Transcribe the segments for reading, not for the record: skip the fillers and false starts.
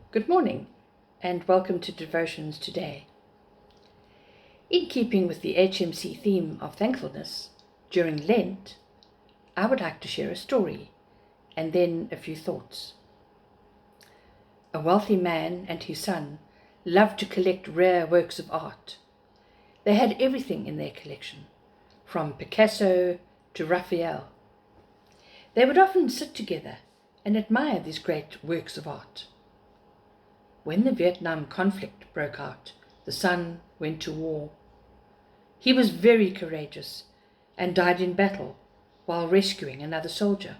Good morning and welcome to Devotions today. In keeping with the HMC theme of thankfulness, during Lent, I would like to share a story and then a few thoughts. A wealthy man and his son loved to collect rare works of art. They had everything in their collection, from Picasso to Raphael. They would often sit together and admire these great works of art. When the Vietnam conflict broke out, the son went to war. He was very courageous and died in battle while rescuing another soldier.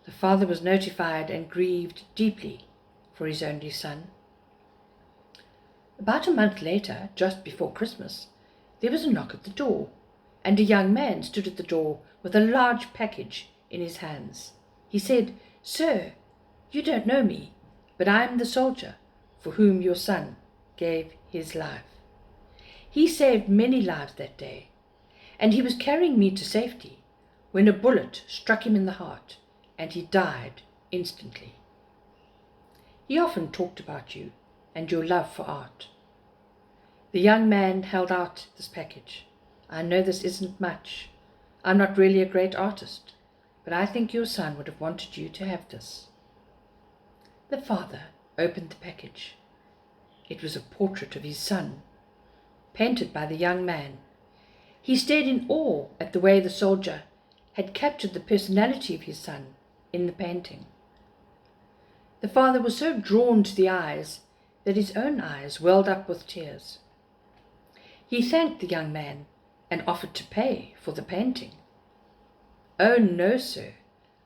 The father was notified and grieved deeply for his only son. About a month later, just before Christmas, there was a knock at the door, and a young man stood at the door with a large package in his hands. He said, "Sir, you don't know me, but I am the soldier for whom your son gave his life. He saved many lives that day, and he was carrying me to safety when a bullet struck him in the heart, and he died instantly. He often talked about you and your love for art." The young man held out this package. "I know this isn't much. I'm not really a great artist, but I think your son would have wanted you to have this." The father opened the package. It was a portrait of his son, painted by the young man. He stared in awe at the way the soldier had captured the personality of his son in the painting. The father was so drawn to the eyes that his own eyes welled up with tears. He thanked the young man and offered to pay for the painting. "Oh no, sir,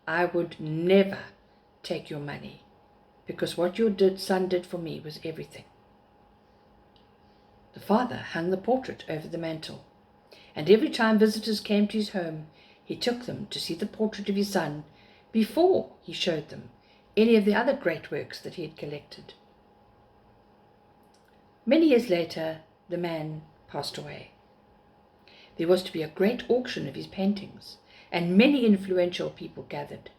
I would never take your money, because what your son did for me was everything." The father hung the portrait over the mantel, and every time visitors came to his home, he took them to see the portrait of his son before he showed them any of the other great works that he had collected. Many years later, the man passed away. There was to be a great auction of his paintings, and many influential people gathered,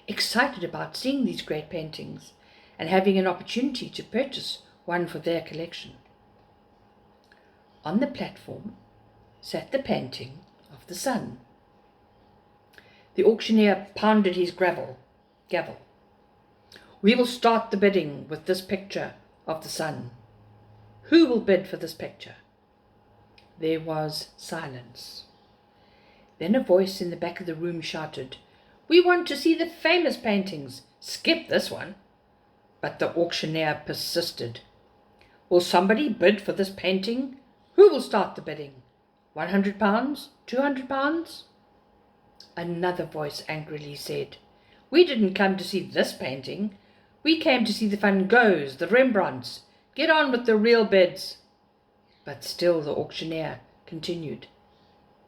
excited about seeing these great paintings and having an opportunity to purchase one for their collection. On the platform sat the painting of the sun. The auctioneer pounded his gavel. "We will start the bidding with this picture of the sun. Who will bid for this picture?" There was silence. Then a voice in the back of the room shouted, "We want to see the famous paintings. Skip this one." But the auctioneer persisted. "Will somebody bid for this painting? Who will start the bidding? £100? £200? Another voice angrily said, "We didn't come to see this painting. We came to see the Van Goghs, the Rembrandts. Get on with the real bids." But still the auctioneer continued,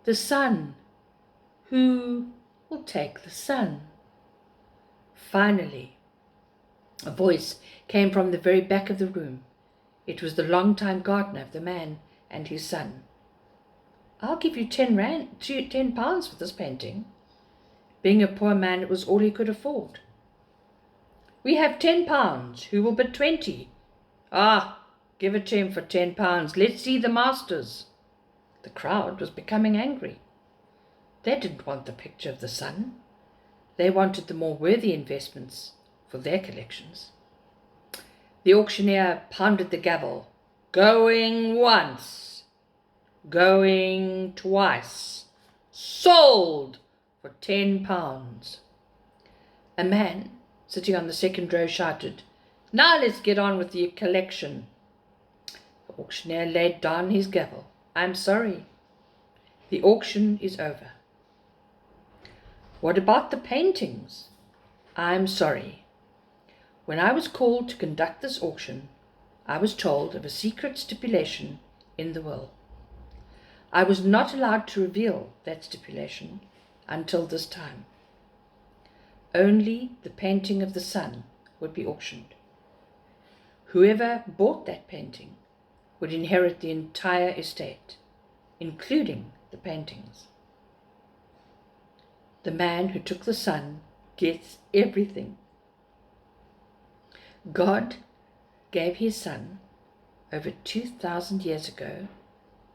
"The sun. Who will take the sun?" Finally, a voice came from the very back of the room. It was the long-time gardener of the man and his son. "I'll give you £10 for this painting." Being a poor man, it was all he could afford. "We have £10. Who will bid 20? "Ah, give it to him for £10. Let's see the masters." The crowd was becoming angry. They didn't want the picture of the sun. They wanted the more worthy investments for their collections. The auctioneer pounded the gavel. "Going once, going twice, sold for £10. A man sitting on the second row shouted, "Now let's get on with the collection." The auctioneer laid down his gavel. "I'm sorry. The auction is over." "What about the paintings?" "I'm sorry. When I was called to conduct this auction, I was told of a secret stipulation in the will. I was not allowed to reveal that stipulation until this time. Only the painting of the sun would be auctioned. Whoever bought that painting would inherit the entire estate, including the paintings. The man who took the sun gets everything. God gave his Son over 2,000 years ago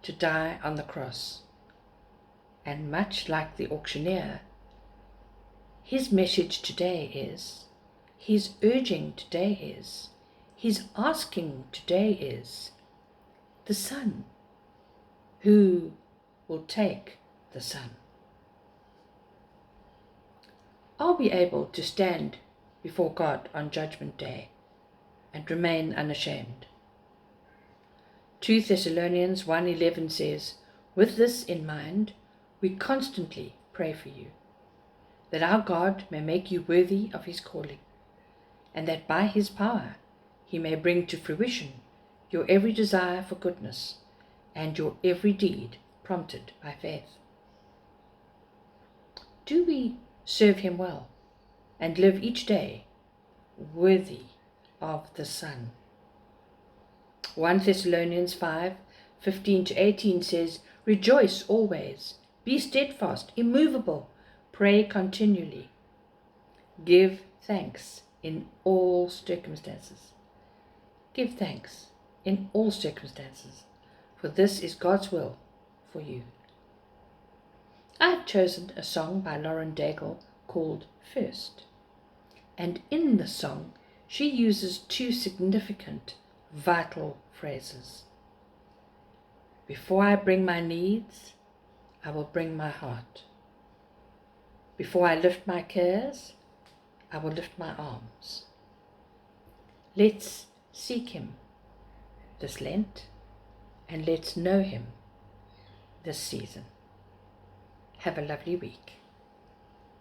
to die on the cross. And much like the auctioneer, his message today is, his urging today is, his asking today is, the Son. Who will take the Son? Are we able to stand before God on Judgment Day and remain unashamed? 2 Thessalonians 1:11 says, with this in mind, we constantly pray for you, that our God may make you worthy of his calling, and that by his power he may bring to fruition your every desire for goodness and your every deed prompted by faith. Do we serve him well and live each day worthy of the Son? 1 Thessalonians 5:15-18 says, rejoice always, be steadfast, immovable, pray continually, give thanks in all circumstances. Give thanks in all circumstances, for this is God's will for you. I have chosen a song by Lauren Daigle called First, and in the song she uses two significant, vital phrases. Before I bring my needs, I will bring my heart. Before I lift my cares, I will lift my arms. Let's seek him this Lent, and let's know him this season. Have a lovely week.